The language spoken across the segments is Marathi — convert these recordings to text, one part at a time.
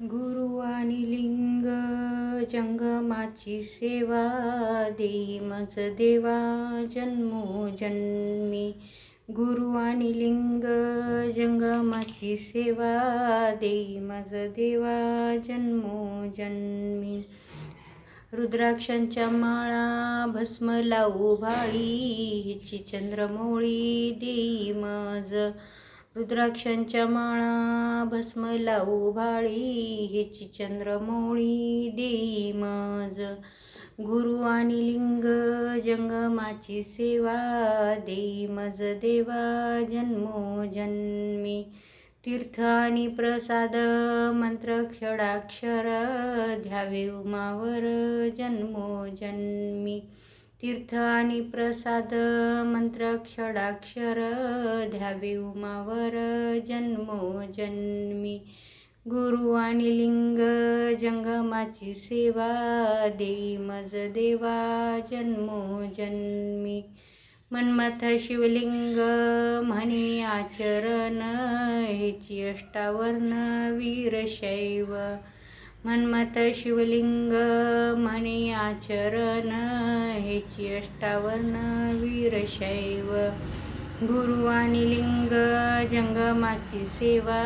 गुरु आणि लिंग जंगमाची सेवा, देई मज देवा जन्मोजन्मी. गुरु आणि लिंग जंगमाची सेवा, देई मज देवा जन्मोजन्मी. रुद्राक्षांच्या माळा भस्म लावू भाळी, हिची चंद्रमौळी देई मज. रुद्राक्षांच्या माळा भस्म लावू भाळी, हिची चंद्रमौळी देई मज. गुरु आणि लिंग जंगमाची सेवा, देई मज देवा जन्मोजन्मी. तीर्थ आणि प्रसाद मंत्र क्षडाक्षर, द्यावे उमावर जन्मोजन्मी. तीर्थ आणि प्रसाद मंत्र क्षडाक्षर, द्यावे उमावर जन्मोजन्मी. गुरु आणि लिंग जंगमाची सेवा, देई मज देवा जन्मोजन्मी. मन्मथ शिवलिंग म्हणे आचरण, हेची अष्टावर्ण वीरशैव. मन्मथ शिवलिंग म्हणे आचरण, हेची अष्टावर्ण वीरशैव. गुरु आणि लिंग जंगमाची सेवा,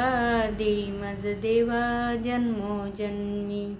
देई मज देवा जन्मोजन्मी.